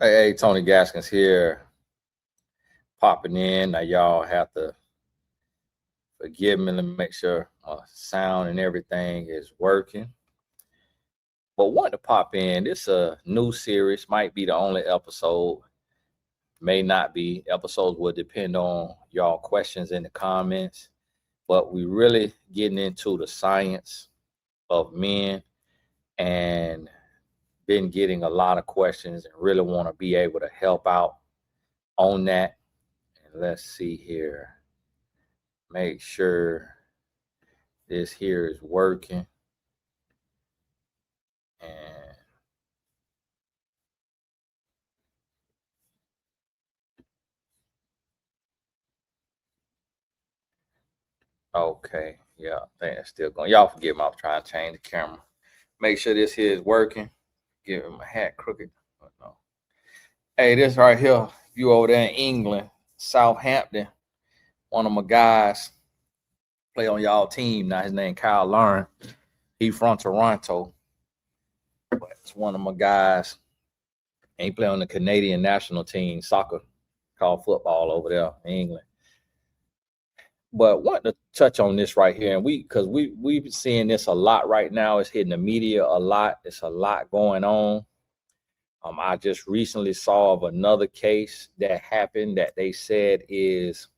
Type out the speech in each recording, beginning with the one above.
Hey, Tony Gaskins here, popping in. Now, y'all have to forgive me to make sure my sound and everything is working. But want to pop in. This is a new series, might be the only episode, may not be. Episodes will depend on y'all questions in the comments. But we really getting into the science of men and been getting a lot of questions and really want to be able to help out on that. And let's see here. Make sure this here is working. And okay, yeah, I think it's still going. Y'all forgive me, I was trying to change the camera. Make sure this here is working. Give my hat crooked. Oh, no. Hey, this right here, you over there in England, Southampton, one of my guys play on y'all team now. His name Kyle Lauren. He from Toronto. But it's one of my guys. And he play on the Canadian national team, soccer, called football over there in England. But want to touch on this right here, and because we've been seeing this a lot right now. It's hitting the media a lot. It's a lot going on. I just recently saw of another case that happened that they said is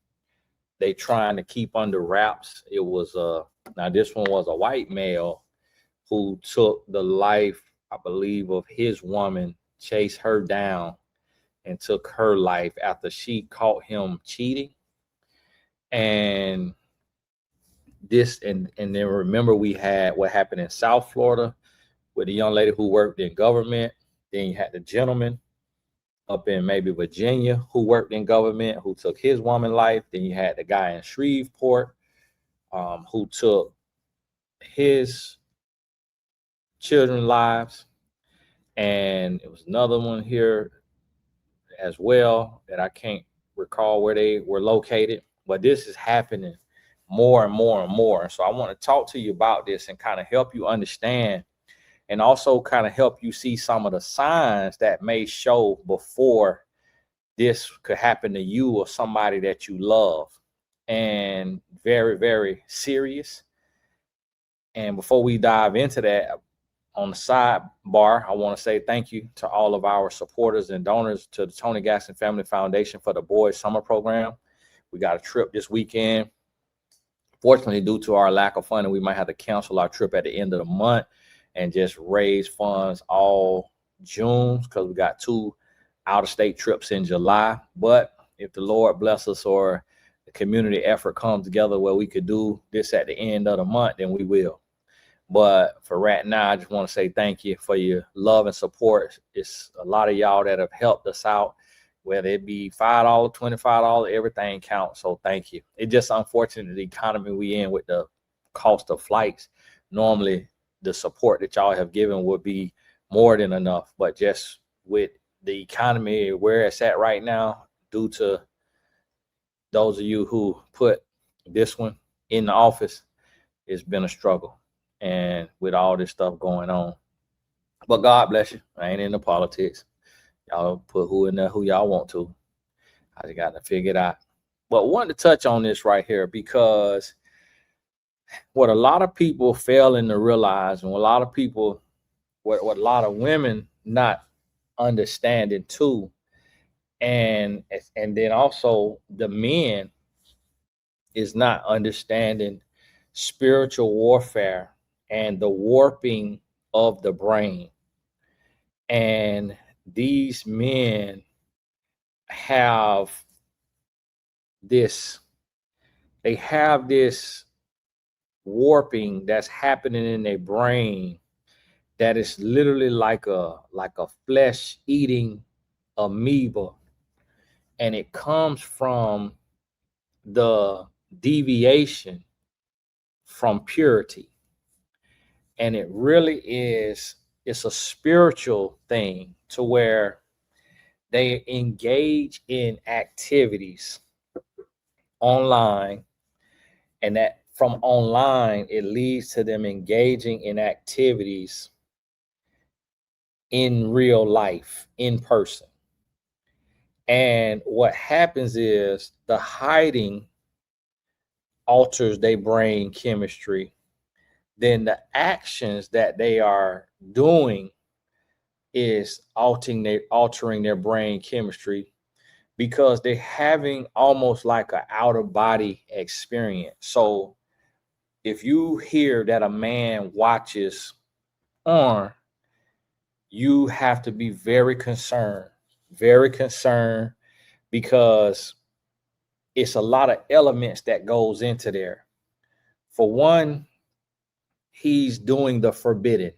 they trying to keep under wraps. It was now this one was a white male who took the life, I believe, of his woman, chased her down, and took her life after she caught him cheating. And then remember we had what happened in South Florida with the young lady who worked in government. Then you had the gentleman up in maybe Virginia who worked in government who took his woman's life. Then you had the guy in Shreveport who took his children's lives. And it was another one here as well that I can't recall where they were located. But this is happening more and more and more. So I want to talk to you about this and kind of help you understand, and also kind of help you see some of the signs that may show before this could happen to you or somebody that you love. And very, very serious. And before we dive into that, on the sidebar, I want to say thank you to all of our supporters and donors to the Tony Gaston Family Foundation for the Boys Summer Program. We got a trip this weekend. Fortunately, due to our lack of funding, we might have to cancel our trip at the end of the month and just raise funds all June because we got 2 out-of-state trips in July. But if the Lord bless us or the community effort comes together where we could do this at the end of the month, then we will. But for right now, I just want to say thank you for your love and support. It's a lot of y'all that have helped us out, whether it be $5, $25, everything counts. So thank you. It's just unfortunate the economy we in with the cost of flights. Normally, the support that y'all have given would be more than enough. But just with the economy where it's at right now, due to those of you who put this one in the office, it's been a struggle. And with all this stuff going on. But God bless you. I ain't into politics. Y'all put who in there who y'all want to. I just got to figure it out. But I wanted to touch on this right here because what a lot of people failing to realize, and what a lot of people, what a lot of women not understanding too, and then also the men is not understanding spiritual warfare and the warping of the brain. And these men have this warping that's happening in their brain that is literally like a flesh eating amoeba, and it comes from the deviation from purity. And it really is, it's a spiritual thing to where they engage in activities online, and that from online, it leads to them engaging in activities in real life, in person. And what happens is the hiding alters their brain chemistry. Then the actions that they are doing is altering their brain chemistry, because they're having almost like an outer body experience. So if you hear that a man watches porn, you have to be very concerned, because it's a lot of elements that goes into there. For one, he's doing the forbidden.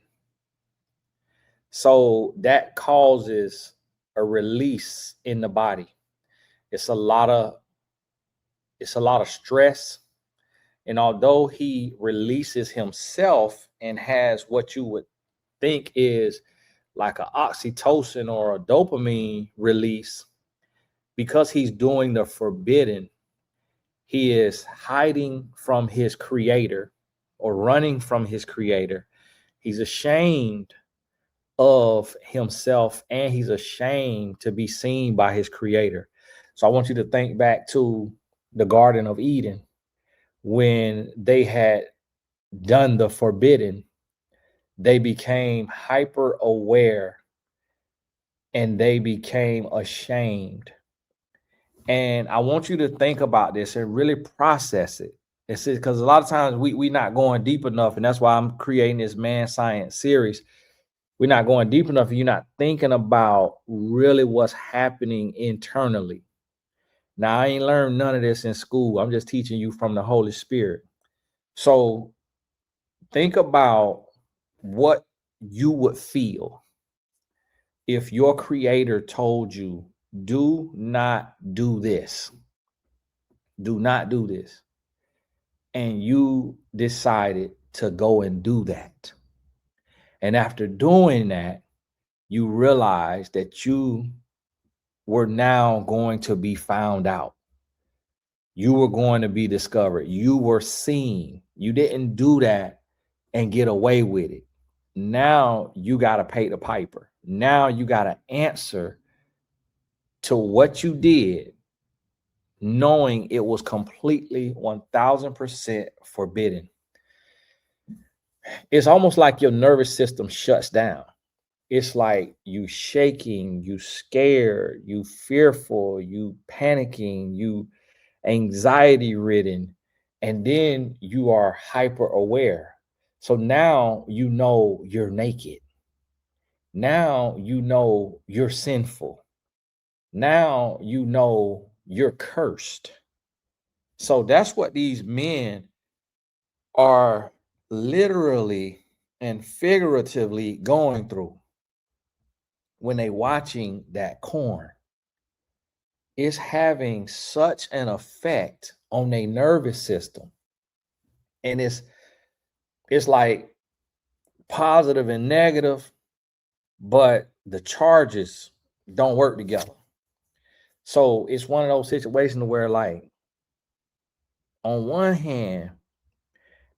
So that causes a release in the body. It's a lot of stress. And although he releases himself and has what you would think is like an oxytocin or a dopamine release, because he's doing the forbidden, he is hiding from his creator or running from his creator. He's ashamed of himself, and he's ashamed to be seen by his creator. So I want you to think back to the Garden of Eden when they had done the forbidden. They became hyper aware and they became ashamed. And I want you to think about this and really process it. It's because a lot of times we not going deep enough, and that's why I'm creating this Man Science series. We're not going deep enough, and you're not thinking about really what's happening internally. Now, I ain't learned none of this in school. I'm just teaching you from the Holy Spirit. So think about what you would feel if your creator told you, do not do this. Do not do this. And you decided to go and do that. And after doing that, you realize that you were now going to be found out. You were going to be discovered. You were seen. You didn't do that and get away with it. Now you got to pay the piper. Now you got to answer to what you did, knowing it was completely 1000% forbidden. It's almost like your nervous system shuts down. It's like you shaking, you scared, you fearful, you panicking, you anxiety ridden, and then you are hyper aware. So now you know you're naked. Now you know you're sinful. Now you know you're cursed. So that's what these men are literally and figuratively going through when they watching that corn. It's having such an effect on their nervous system. And it's like positive and negative, but the charges don't work together. So it's one of those situations where, like, on one hand,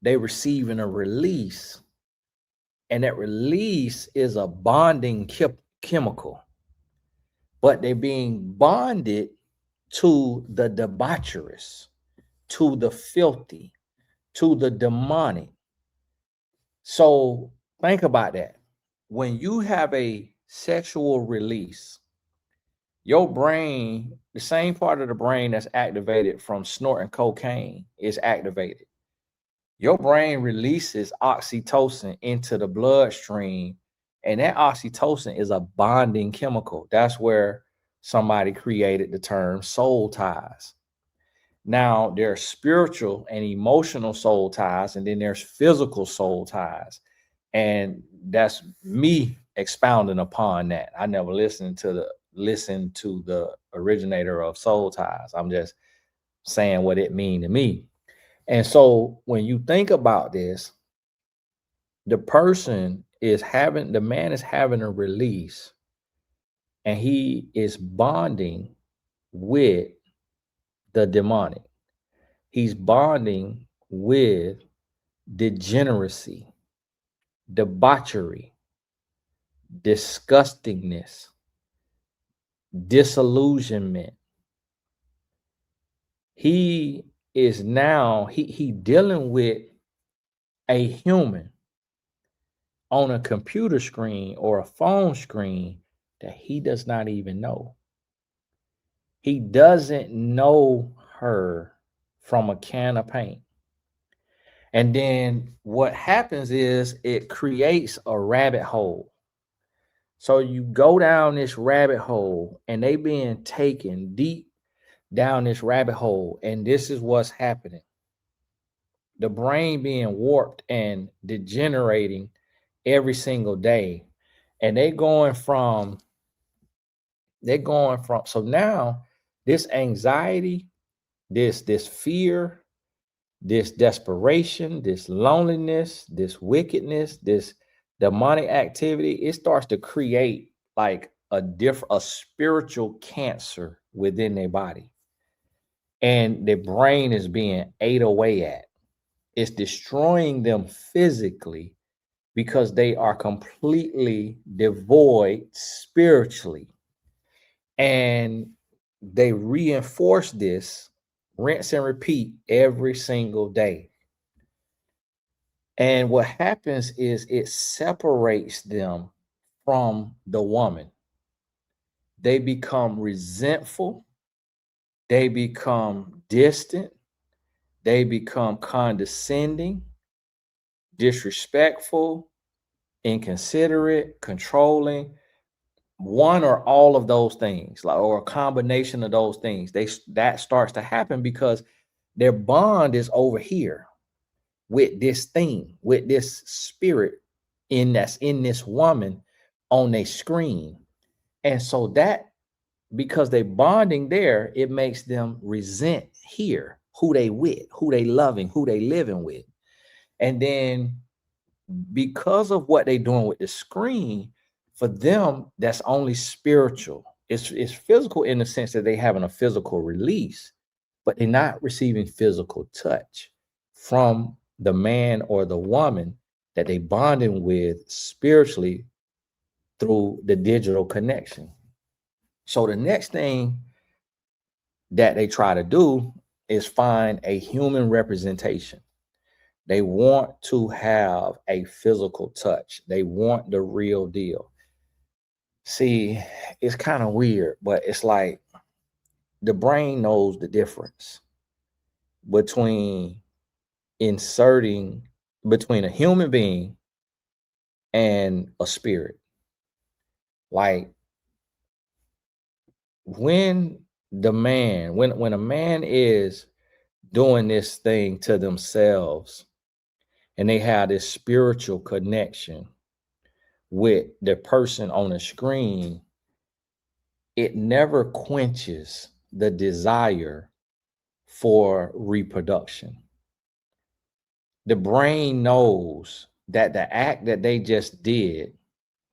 they receiving a release, and that release is a bonding chemical, but they're being bonded to the debaucherous, to the filthy, to the demonic. So think about that. When you have a sexual release, your brain, the same part of the brain that's activated from snorting cocaine, is activated. Your brain releases oxytocin into the bloodstream, and that oxytocin is a bonding chemical. That's where somebody created the term soul ties. Now, there's spiritual and emotional soul ties, and then there's physical soul ties. And that's me expounding upon that. I never listened to the originator of soul ties. I'm just saying what it mean to me. And so when you think about this, the man is having a release, and he is bonding with the demonic. He's bonding with degeneracy, debauchery, disgustingness, disillusionment. He is now, he dealing with a human on a computer screen or a phone screen that he does not even know. He doesn't know her from a can of paint. And then what happens is it creates a rabbit hole. So you go down this rabbit hole and they being taken deep down this rabbit hole. And this is what's happening. The brain being warped and degenerating every single day. And they're going from, so now this anxiety, this fear, this desperation, this loneliness, this wickedness, this demonic activity, it starts to create like a spiritual cancer within their body. And their brain is being ate away at. It's destroying them physically because they are completely devoid spiritually. And they reinforce this, rinse and repeat every single day. And what happens is it separates them from the woman. They become resentful. They become distant. They become condescending, disrespectful, inconsiderate, controlling, one or all of those things, like, or a combination of those things. That starts to happen because their bond is over here with this thing, with this spirit that's in this woman on a screen. And so that, because they bonding there, it makes them resent here, who they with, who they loving, who they living with. And then because of what they're doing with the screen, for them, that's only spiritual. It's physical in the sense that they having a physical release, but they're not receiving physical touch from the man or the woman that they bonding with spiritually through the digital connection. So the next thing that they try to do is find a human representation. They want to have a physical touch. They want the real deal. See, it's kind of weird, but it's like the brain knows the difference between between a human being and a spirit. Like when a man is doing this thing to themselves and they have this spiritual connection with the person on the screen, it never quenches the desire for reproduction. The brain knows that the act that they just did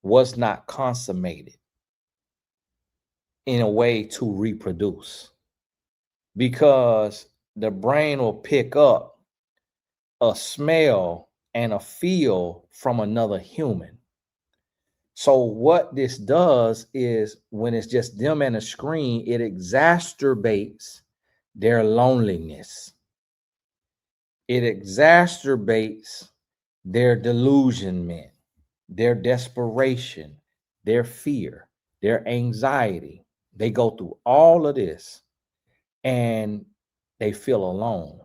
was not consummated in a way to reproduce, because the brain will pick up a smell and a feel from another human. So what this does is when it's just them and a screen, it exacerbates their loneliness. It exacerbates their delusionment, their desperation, their fear, their anxiety. They go through all of this and they feel alone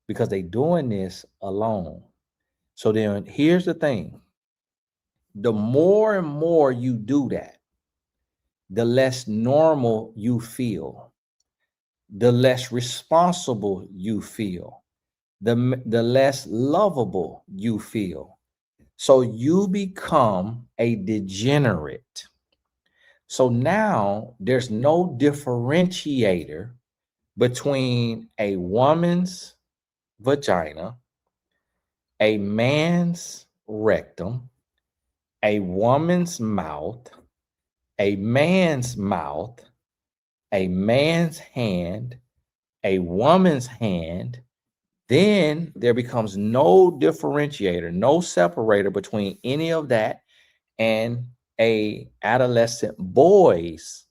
because they're doing this alone. So then here's the thing. The more and more you do that, the less normal you feel, the less responsible you feel, the less lovable you feel. So you become a degenerate. So now there's no differentiator between a woman's vagina, a man's rectum, a woman's mouth, a man's mouth, a man's hand, a woman's hand. Then there becomes no differentiator, no separator between any of that and a adolescent boy's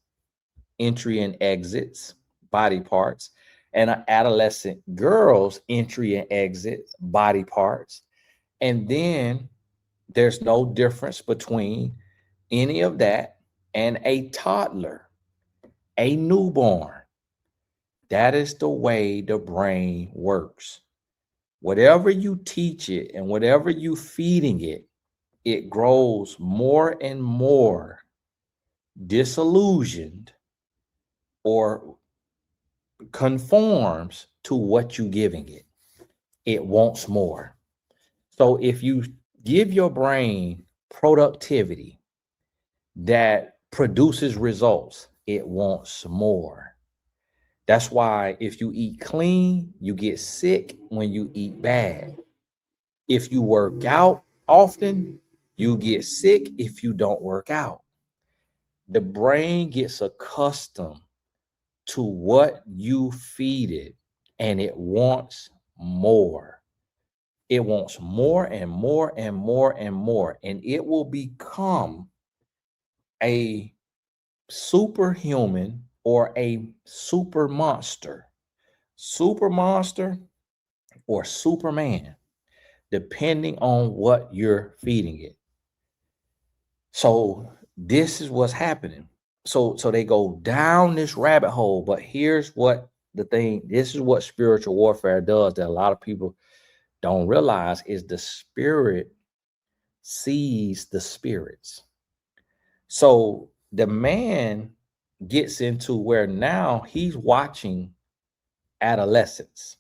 entry and exits, body parts, and an adolescent girl's entry and exit, body parts. And then there's no difference between any of that and a toddler, a newborn. That is the way the brain works. Whatever you teach it and whatever you feeding it, it grows more and more disillusioned or conforms to what you're giving it. It wants more. So if you give your brain productivity that produces results, it wants more. That's why if you eat clean, you get sick when you eat bad. If you work out often, you get sick if you don't work out. The brain gets accustomed to what you feed it, and it wants more. It wants more and more and more and more, and it will become a superhuman or a super monster or Superman, depending on what you're feeding it. So this is what's happening. So they go down this rabbit hole, but here's what the thing, this is what spiritual warfare does that a lot of people don't realize is the spirit sees the spirits. So the man gets into where now he's watching adolescents.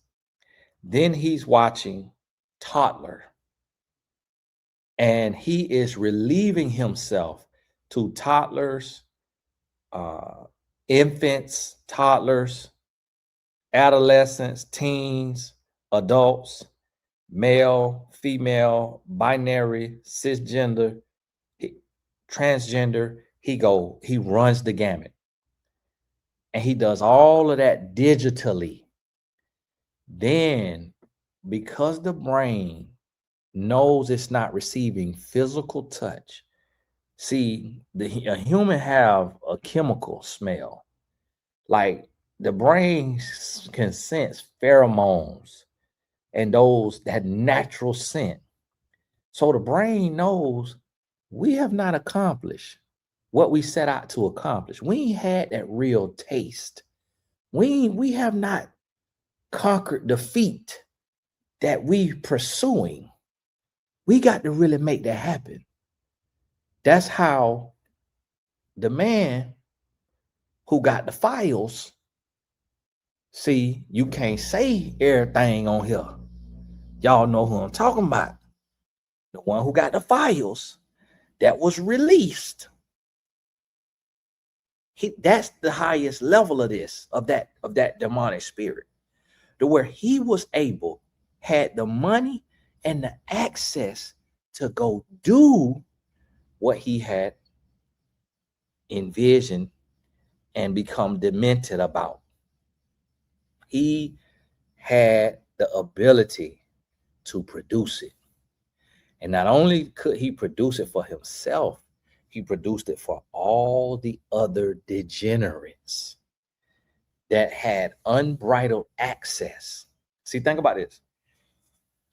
Then he's watching toddler. And he is relieving himself to toddlers, infants, toddlers, adolescents, teens, adults, male, female, binary, cisgender, transgender. He runs the gamut. And he does all of that digitally. Then, because the brain knows it's not receiving physical touch. See, a human have a chemical smell. Like the brain can sense pheromones and that natural scent. So the brain knows we have not accomplished what we set out to accomplish. We ain't had that real taste. We have not conquered the feat that we pursuing. We got to really make that happen. That's how the man who got the files, see, you can't say everything on here. Y'all know who I'm talking about. The one who got the files that was released. That's the highest level of this, of that demonic spirit. To where he was able, had the money and the access to go do what he had envisioned and become demented about. He had the ability to produce it. And not only could he produce it for himself, he produced it for all the other degenerates that had unbridled access. See, think about this.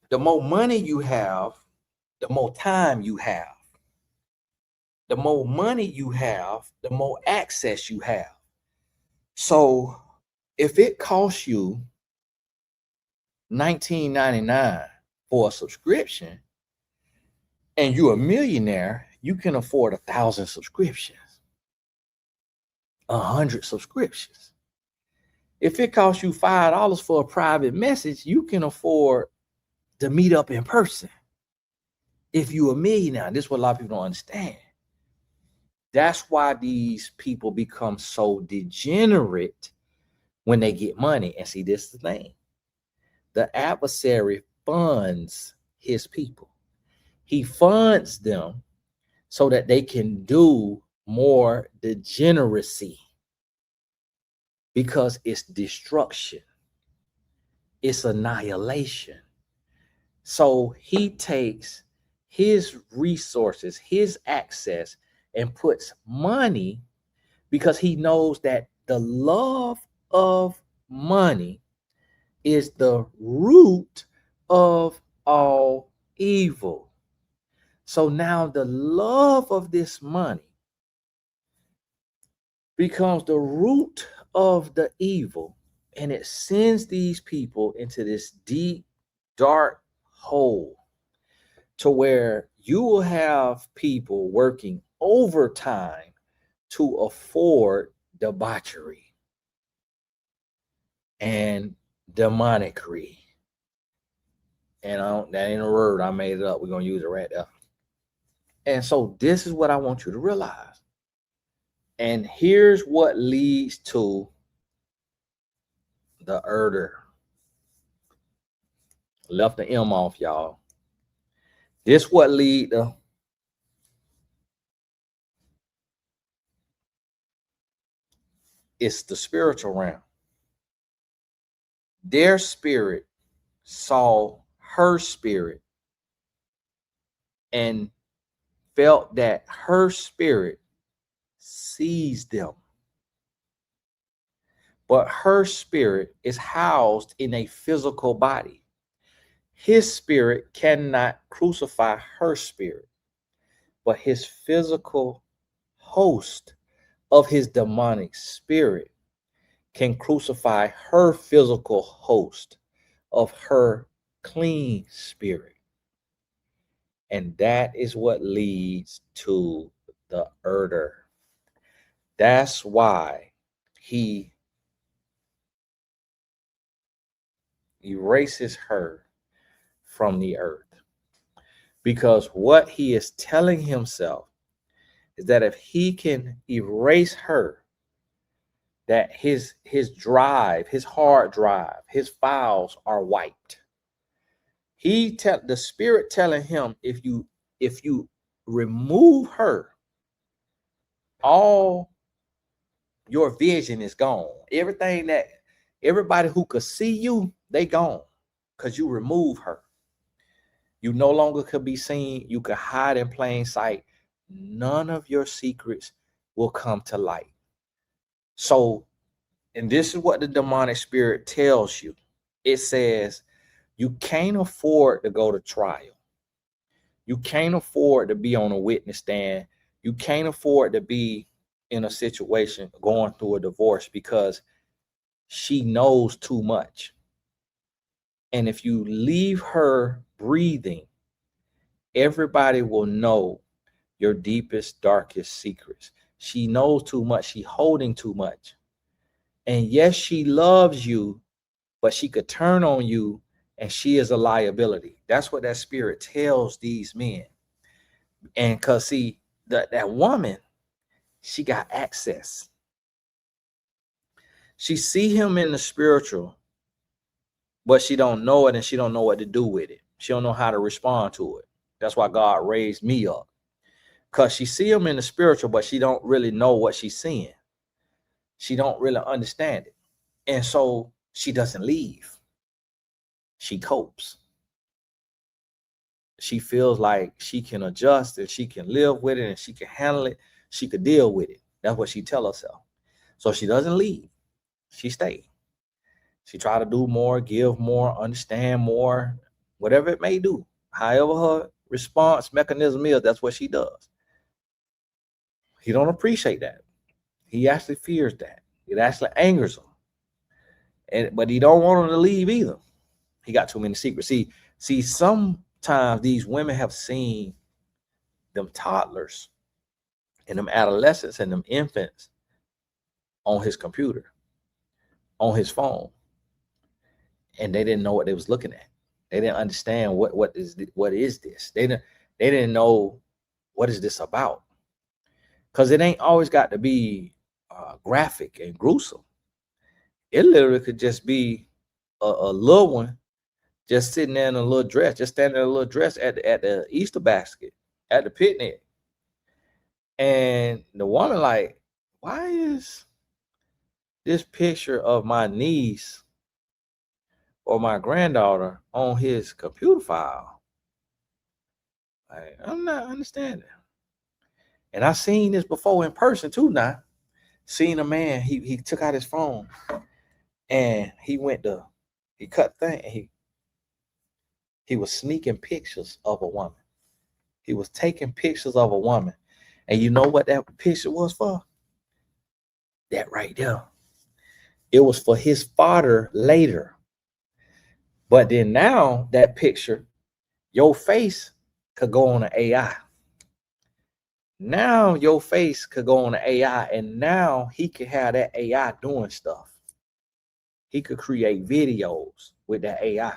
The more money you have, the more time you have. The more money you have, the more access you have. So if it costs you $19.99 for a subscription and you're a millionaire, you can afford 1,000 subscriptions, 100 subscriptions. If it costs you $5 for a private message, you can afford to meet up in person. If you're a millionaire, this is what a lot of people don't understand. That's why these people become so degenerate when they get money. And see, this is the thing. The adversary funds his people. He funds them so that they can do more degeneracy, because it's destruction. It's annihilation. So he takes his resources, his access, and puts money, because he knows that the love of money is the root of all evil. So now the love of this money becomes the root of the evil, and it sends these people into this deep, dark hole to where you will have people working overtime to afford debauchery and demonicry. And that ain't a word, I made it up. We're going to use it right there. And so this is what I want you to realize. And here's what leads to the erder. Left the M off, y'all. This what lead to it's the spiritual realm. Their spirit saw her spirit and felt that her spirit sees them. But her spirit is housed in a physical body. His spirit cannot crucify her spirit, but his physical host of his demonic spirit can crucify her physical host of her clean spirit. And that is what leads to the erder. That's why he erases her from the earth. Because what he is telling himself is that if he can erase her, that his drive, his hard drive, his files are wiped. The spirit telling him, if you remove her, all your vision is gone. Everything that everybody who could see you, they gone, because you remove her. You no longer could be seen. You could hide in plain sight. None of your secrets will come to light. So, and this is what the demonic spirit tells you. It says, you can't afford to go to trial. You can't afford to be on a witness stand. You can't afford to be in a situation going through a divorce because she knows too much. And if you leave her breathing, everybody will know your deepest, darkest secrets. She knows too much. She's holding too much. And yes, she loves you, but she could turn on you and she is a liability. That's what that spirit tells these men. And because see, that woman, she got access. She see him in the spiritual, but she don't know it and she don't know what to do with it. She don't know how to respond to it. That's why God raised me up. Because she see him in the spiritual, but she don't really know what she's seeing. She don't really understand it. And so she doesn't leave. She copes. She feels like she can adjust and she can live with it and she can handle it. She could deal with it. That's what she tell herself. So she doesn't leave. She stays. She try to do more, give more, understand more, whatever it may do. However her response mechanism is, that's what she does. He don't appreciate that. He actually fears that. It actually angers him. But he don't want her to leave either. He got too many secrets. See, sometimes these women have seen them toddlers and them adolescents and them infants on his computer, on his phone, and they didn't know what they was looking at. They didn't understand what is this. They didn't know what is this about, because it ain't always got to be graphic and gruesome. It literally could just be a little one just sitting there in a little dress, just standing in a little dress at the Easter basket, at the picnic. And the woman like, why is this picture of my niece or my granddaughter on his computer file? I'm not understanding. And I've seen this before in person too now. seen a man, he took out his phone and he cut the thing, and he was sneaking pictures of a woman. He was taking pictures of a woman. And you know what that picture was for? That right there. It was for his father later. But then now that picture, your face could go on an AI. Now your face could go on an AI, and now he could have that AI doing stuff. He could create videos with that AI.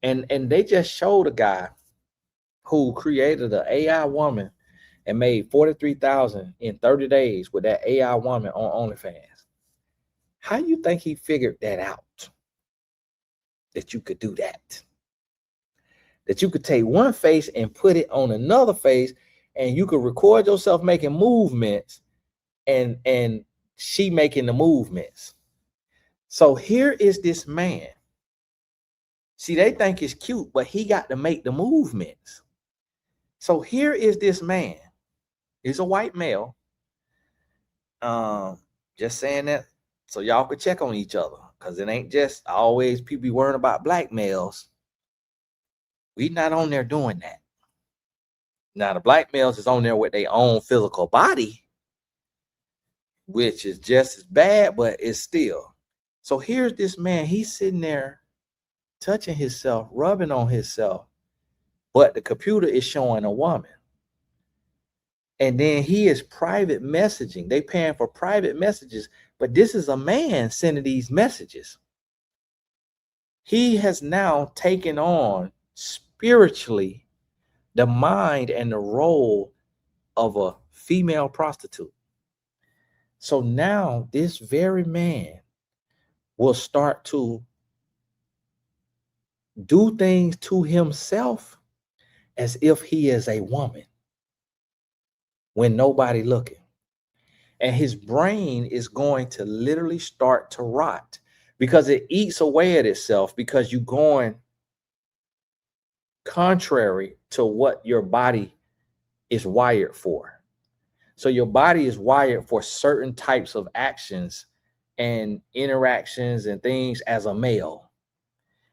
And they just showed a guy who created an AI woman and made $43,000 in 30 days with that AI woman on OnlyFans. How you think he figured that out? That you could do that? That you could take one face and put it on another face, and you could record yourself making movements, and she making the movements. So here is this man. See, they think it's cute, but he got to make the movements. So here is this man. He's a white male. Just saying that so y'all could check on each other, because it ain't just always people be worrying about black males. We not on there doing that. Now the black males is on there with their own physical body, which is just as bad, but it's still. So here's this man. He's sitting there touching himself, rubbing on himself, but the computer is showing a woman. And then he is private messaging. They paying for private messages, but this is a man sending these messages. He has now taken on spiritually the mind and the role of a female prostitute. So now this very man will start to do things to himself as if he is a woman when nobody looking. And his brain is going to literally start to rot because it eats away at itself, because you're going contrary to what your body is wired for. So your body is wired for certain types of actions and interactions and things as a male.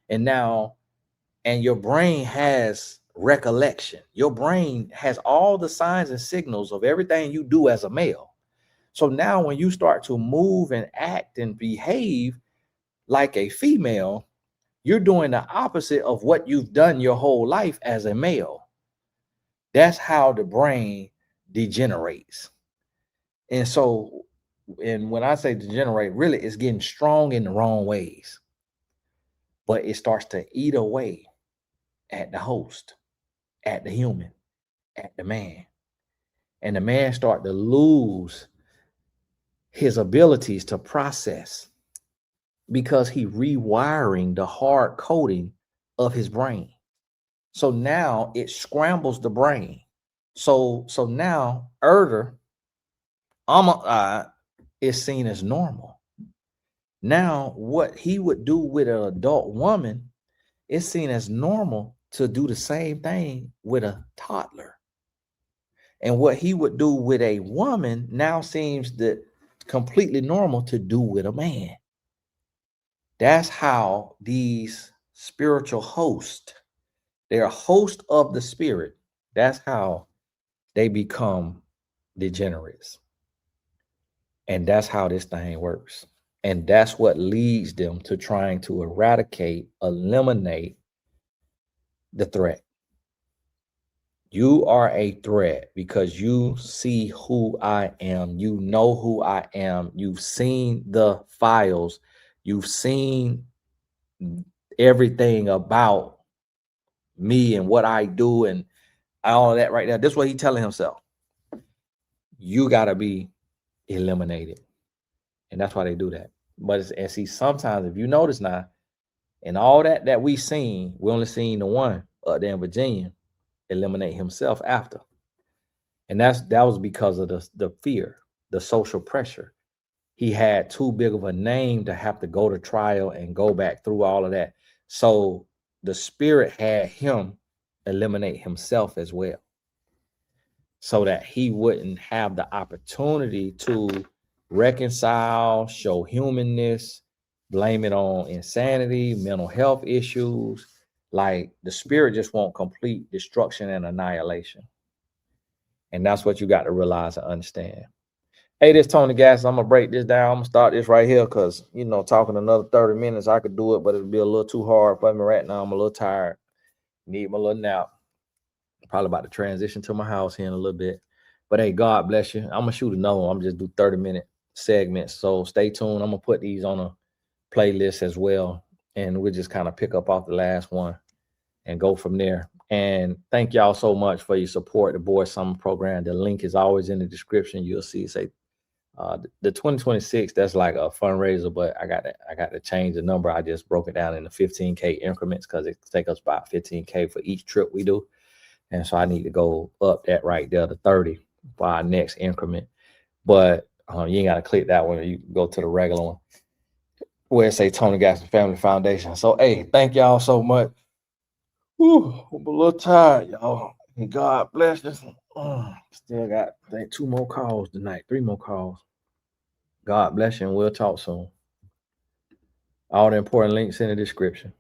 And your brain has recollection. Your brain has all the signs and signals of everything you do as a male. So now when you start to move and act and behave like a female, you're doing the opposite of what you've done your whole life as a male. That's how the brain degenerates. And so, and when I say degenerate, really it's getting strong in the wrong ways. But it starts to eat away at the host, at the human, at the man. And the man start to lose his abilities to process, because he rewiring the hard coding of his brain. So now it scrambles the brain. So now Erder is seen as normal. Now what he would do with an adult woman is seen as normal to do the same thing with a toddler. And what he would do with a woman now seems that completely normal to do with a man. That's how these spiritual hosts, they're a host of the spirit. That's how they become degenerates. And that's how this thing works. And that's what leads them to trying to eliminate the threat. You are a threat because you see who I am. You know who I am. You've seen the files. You've seen everything about me and what I do and all of that right now. This is what he's telling himself. You got to be eliminated. And that's why they do that. But and see, sometimes if you notice now, and all that we seen, we only seen the one up there in Virginia eliminate himself after. And that was because of the fear, the social pressure. He had too big of a name to have to go to trial and go back through all of that. So the spirit had him eliminate himself as well. so that he wouldn't have the opportunity to reconcile, show humanness, blame it on insanity, mental health issues. Like the spirit just want complete destruction and annihilation. And that's what you got to realize and understand. Hey, this Tony Gas. I'm gonna break this down. I'm gonna start this right here because talking another 30 minutes, I could do it, but it'll be a little too hard for me right now. I'm a little tired. Need my little nap. Probably about to transition to my house here in a little bit. But hey, God bless you. I'm gonna shoot another one. I'm just do 30-minute segments. So stay tuned. I'm gonna put these on a playlist as well. And we'll just kind of pick up off the last one and go from there. And thank y'all so much for your support, the Boy Summer Program. The link is always in the description. You'll see the 2026, that's like a fundraiser, but I got to change the number. I just broke it down into 15K increments because it takes us about 15K for each trip we do. And so I need to go up that right there to 30 for our next increment. But you ain't got to click that one. You can go to the regular one where it say Tony Gaston Family Foundation. So, hey, thank y'all so much. Whew, I'm a little tired, y'all. And God bless us. Still got, I think, 2 more calls tonight, 3 more calls. God bless you, and we'll talk soon. All the important links in the description.